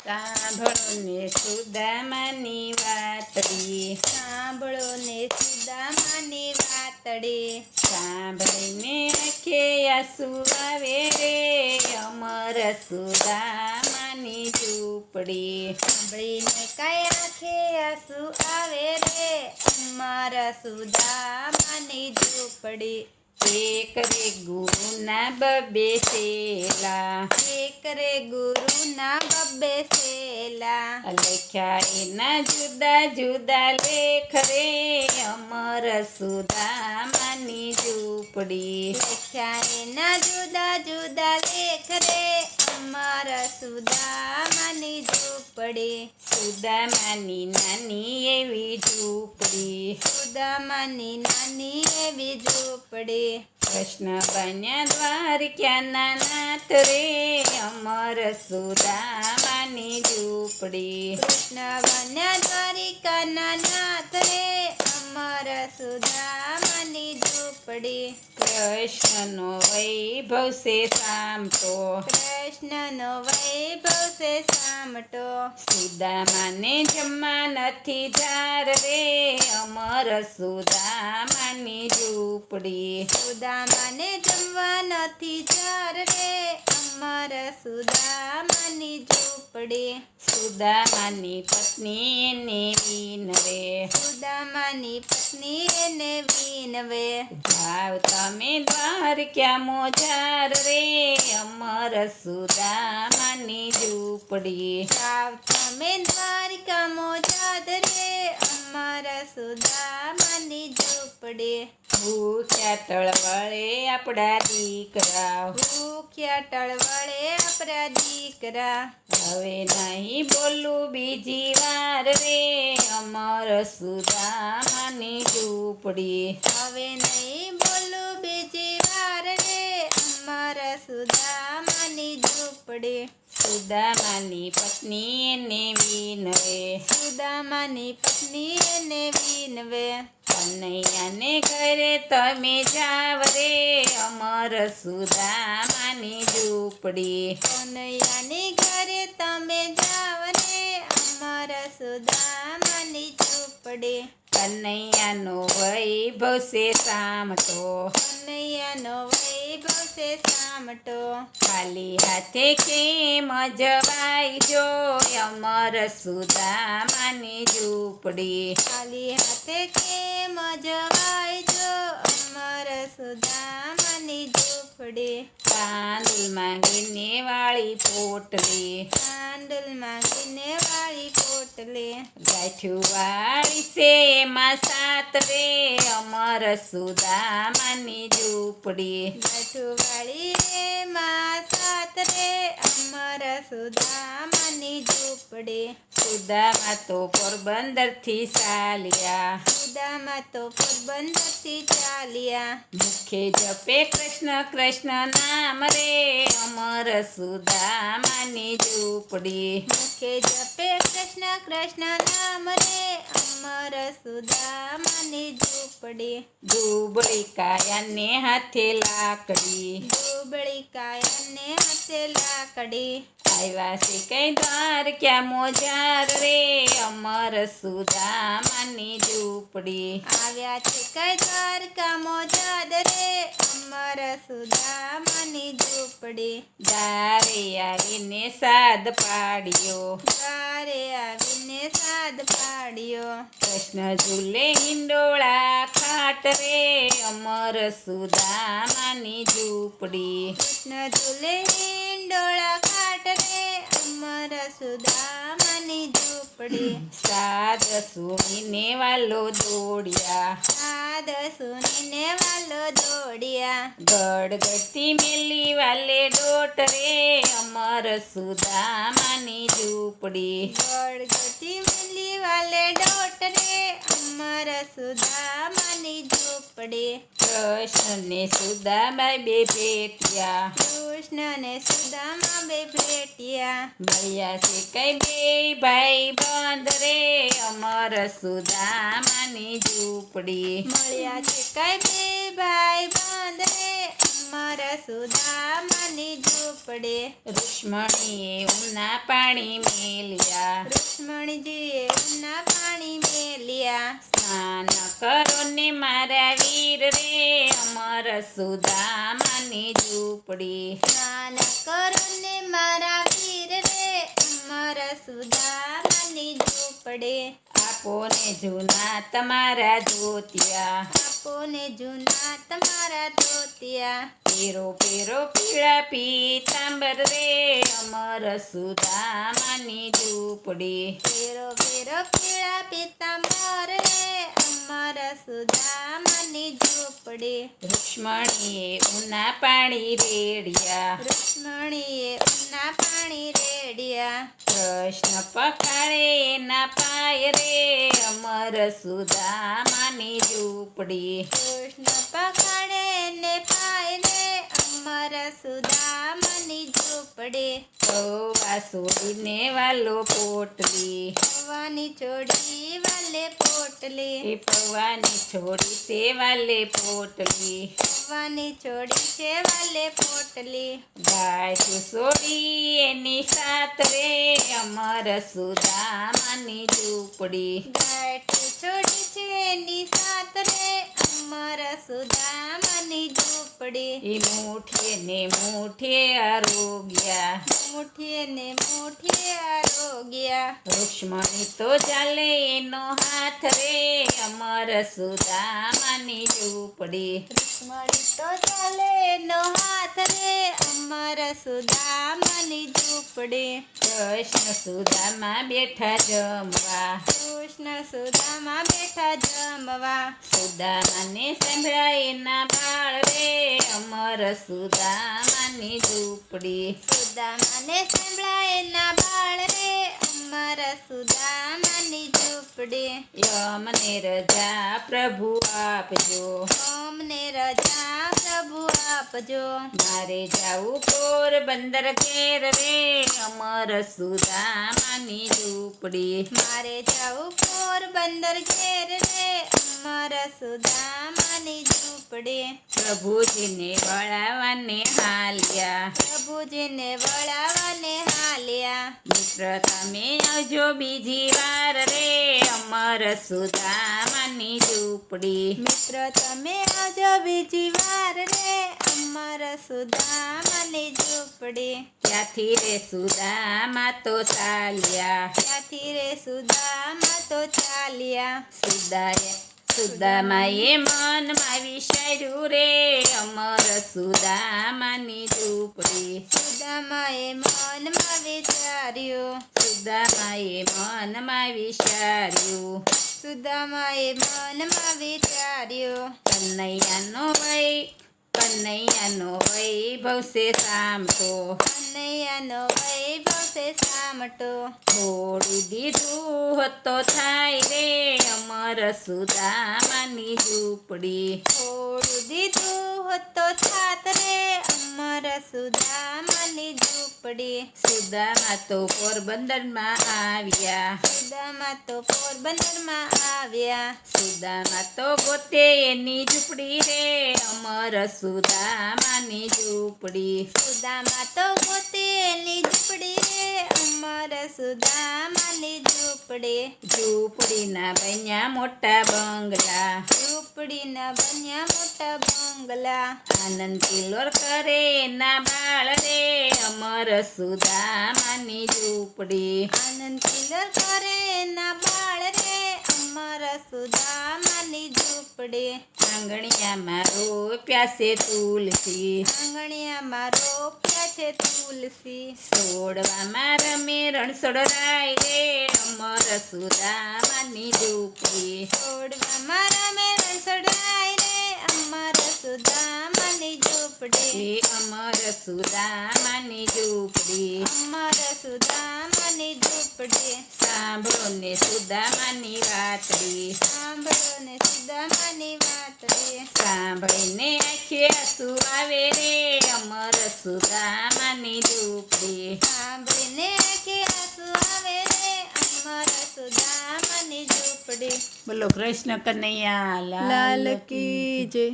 સાંભળો ને સુદામાની વાતડી, સાંભળો ને સુદામાની વાતડી. સાંભળીને આંખે આંસુ આવે રે અમર સુદામાની ઝૂંપડી. સાંભળીને કઈ આંખે આંસુ આવે રે અમારા સુદામાની ઝૂંપડી. એક રે ગુરુના બબ્બે સેલા, એક રે ગુરુના બબ્બે સેલા. લખ્યા એના જુદા જુદા લેખ રે અમર સુદામાની ઝૂંપડી. લખ્યા એના જુદા જુદા લેખ રે અમારા સુદામાની ઝૂંપડી. સુદામાની નાની એવી ઝૂંપડી, સુદામાની નાની એવી ઝૂંપડી. કૃષ્ણ બન્યા દ્વારકાના નાથ રે અમર સુદામાની ઝૂંપડી. કૃષ્ણ બન્યા દ્વારિકાના નાથ રે અમારા સુદામાની ઝૂંપડી. કૃષ્ણનો વૈભવ છે સામટો, કૃષ્ણનો વૈભવ છે સામટો. સુદામાને જમવા નથી જાર રે અમર સુદામાની ઝૂંપડી. સુદામાને જમવા નથી જાર રે અમારા સુદામાની ઝૂંપડી. સુદામાની પત્ની એને વિનવે, સુદામાની પત્ની એને વિનવે. જાવ તમે દ્વારકા મોજાર રે અમર સુદામાની ઝૂંપડી. જાવ તમે દ્વારિકા મોજાદ રે અમારા સુદામાની ઝૂંપડી. ભૂખ્યા ટળવળે આપણા દીકરા, ભૂખ્યા ટળવળે આપણા દીકરા. હવે નહીં બોલું બીજી વાર રે અમર સુદામાની ઝૂંપડી. હવે નહીં બોલું બીજી વાર રે અમારા સુદામાની ઝૂંપડી. સુદામાની પત્ની એને વિનવે, સુદામાની પત્ની એને વિનવે. કનૈયાને ઘરે તમે જાવ રે અમર સુદામાની ઝૂંપડી. કનૈયાની ઘરે તમે જાવ રે અમારા સુદામાની ઝૂંપડી. કનૈયાનો વૈભવ છે સામટો, કનૈયાનો વૈભવ છે સામટો. ખાલી હાથે કેમ જવાય જો અમર સુદામાની ઝૂંપડી. ખાલી હાથે કેમ જવાય જો અમારા સુદામાની ઝૂંપડી. તાંદુલ માંગીને વાળી પોટલી, તાંડુલ માંગીને વાળી પોટલી. ગાંઠ્યું વાળી છે એમાં સાત રે અમર સુદામાની ઝૂંપડી. ગાંઠું વાળી રે માં સાત રે અમારા સુદામાની ઝૂંપડી. સુદામા તો પોરબંદરથી ચાલ્યા, સુદામા તો પોરબંદરથી ચાલ્યા. મુખે જપે કૃષ્ણ કૃષ્ણ નામ રે અમર સુદામાની ઝૂંપડી. મુખે જપે કૃષ્ણ કૃષ્ણ નામ રે અમારા સુદામાની ઝૂંપડી. દુબળી કાયાને હાથે લાકડી, દુબળી કાયાને હાથે લાકડી. આવ્યા છે કઈ દ્વારકા મોજાર રે અમર સુદામાની ઝૂંપડી. આવ્યા છે કઈ દ્વારકા મોજાદ રે અમારા સુદામાની ઝૂંપડી. દારે આવીને સાદ પાડ્યો, દ્વારે આવીને સાદ પાડ્યો. કૃષ્ણ ઝૂલે હિંડોળા ખાટ રે અમર સુદામાની ઝૂંપડી. કૃષ્ણ ઝૂલે હિંડોળા ખાટ રે અમારા સુદામાની ઝૂંપડી. સાદ સુણીને વાલો દોડ્યા, સાદ સુનીને વાલો દોડ્યા. ગડગડતી મેલી વાલે ડોટ રે અમર સુદામાની ઝૂંપડી. ગળગટી મિલી વાલે ડોટ રે અમારા સુદામાની ઝૂંપડી. કૃષ્ણને સુદામા બે ભેટ્યા, કૃષ્ણને સુદામા બે ભેટ્યા. મળ્યા છે કઈ બે ભાઈ બંધ રે અમર સુદામાની ઝૂંપડી. મળ્યા છે કઈ બે ભાઈ બંધ રે અમારા સુદામાની ઝૂંપડી. રુક્ષ્મણીએ ઉના પાણી મેલ્યા, રુક્ષ્મણીજીએ ઉના પાણી મેલ્યા. સ્નાન કરો ને મારા વીર રે અમર સુદામાની ઝૂંપડી. સ્નાન કરો ને મારા વીર રે અમારા સુદામાની ઝૂંપડી. આપો ને જૂના તમારા ધોતિયા, આપો ને જૂના તમારા ધોતિયા. પેરો પેરો પીળા પીતાંબર રે અમર સુદામાની ઝૂંપડી. પેરો પેરો પીળા પીતાંબર રે અમારા સુદામાની ઝૂંપડી. રુક્ષ્મણીએ ઉના પાણી રેડ્યા, રુક્ષ્મણીએ ઉના પાણી રેડ્યા. કૃષ્ણ પકાળે એના પાય રે અમર સુદામાની ઝૂંપડી. કૃષ્ણ પકડે ને પાય રે અમારા સુદામાની ઝૂંપડી. વાસુડીને વાલો પોટલી, પૌવાની ચોડી વાલે પોટલી. એ પૌવાની છોડી તે વાલે પોટલી. પૌવાની ચોડી છે વાલે પોટલી. ગાય સોડી એની સાત રે અમર સુદામાની ઝૂંપડી. ગાંઠ છોડી છે એની સાત રે અમારા સુદામાની ઝૂંપડી. એ મુઠીએ ને મુઠીએ આરોગ્યા, મુઠીએ ને મુઠીએ આરોગ્યા. રુક્ષ્મણી તો ચાલે એનો હાથ રે અમર સુદામાની ઝૂંપડી. રુક્ષ્મણી તો ચાલે એનો હાથ રે અમારા સુદામાની ઝૂંપડી. કૃષ્ણ સુદામા બેઠા જમવા, કૃષ્ણ સુદામા બેઠા જમવા. સુદામાને સંભળાય એના બાળ રે અમર સુદામાની ઝૂંપડી. સુદામાને સંભળાય એના બાળ રે અમારા સુદામાની ઝૂંપડી. યમને રજા પ્રભુ આપજો, અમને રજા પ્રભુ આપજો. મારે જાવું પોરબંદર ઘેર રે અમર સુદામાની ઝૂંપડી. મારે જાવું પોરબંદર ઘેર રે અમારા સુદામાની ઝૂંપડી. પ્રભુજીને વળાવાને હાલ્યા, પ્રભુજીને વળાવાને હાલ્યા. મિત્ર તમે આવજો બીજી વાર રે અમર સુદામાની ઝૂંપડી. મિત્ર તમે આવજો બીજી વાર રે અમારા સુદામાની ઝૂંપડી. ત્યાંથી રે સુદામા તો ચાલ્યા, ત્યાંથી રે સુદામા તો ચાલ્યા. સુદામાએ મનમાં વિચાર્યું રે અમર સુદામાની ઝૂંપડી. સુદામાએ મનમાં વિચાર્યું. સુદામાએ મનમાં વિચાર્યું, સુદામાએ મનમાં વિચાર્યું. કનૈયાનો વૈભવ છે સામટો, કનૈયાનો વૈભવ છે સામટો. છોડી દીધું હતો થાય રે અમર સુદામાની ઝૂંપડી. છોડું દીધું હતો થાત રે અમારા સુદામાની ઝૂંપડી. સુદામા તો પોરબંદરમાં આવ્યા, સુદામા તો પોરબંદરમાં આવ્યા. સુદામા તો ગોતે એની ઝૂંપડી રે અમર સુદામાની ઝૂંપડી. સુદામા તો ગોતેલી ઝૂંપડી રે અમારા સુદામાની ઝૂંપડી. ઝૂંપડીના બન્યા મોટા બંગલા, ઝૂંપડીના બન્યા મોટા બંગલા. આનંદ કિલ્લોર કરે એના બાળ રે અમર સુદામાની ઝૂંપડી. આનંદ કિલ્લર કરે એના બાળ રે અમારા સુદામાની ઝૂંપડી. આંગણિયામાં રોપ્યા છે તુલસી, આંગણિયામાં રોપ્યા છે તુલસી. છોડવામાં રમે રણછોડરાય રે અમર સુદામાની ઝૂંપડી. છોડવામાં રમે રણછોડરાય રે અમારા સુદામાની ઝૂંપડી. એ અમર સુદામાની ઝૂંપડી. અમારા સુદામાની ઝૂંપડી. સાંભળો ને સુદામાની વાતડી, સાંભળો ને સુદામાની વાતડી. સાંભળીને આંખે આંસુ આવે રે અમર સુદામાની ઝૂંપડી. સાંભળીને આંખે આંસુ આવે રે અમારા સુદામાની ઝૂંપડી. બોલો કૃષ્ણ કનૈયા લાલ કી જય.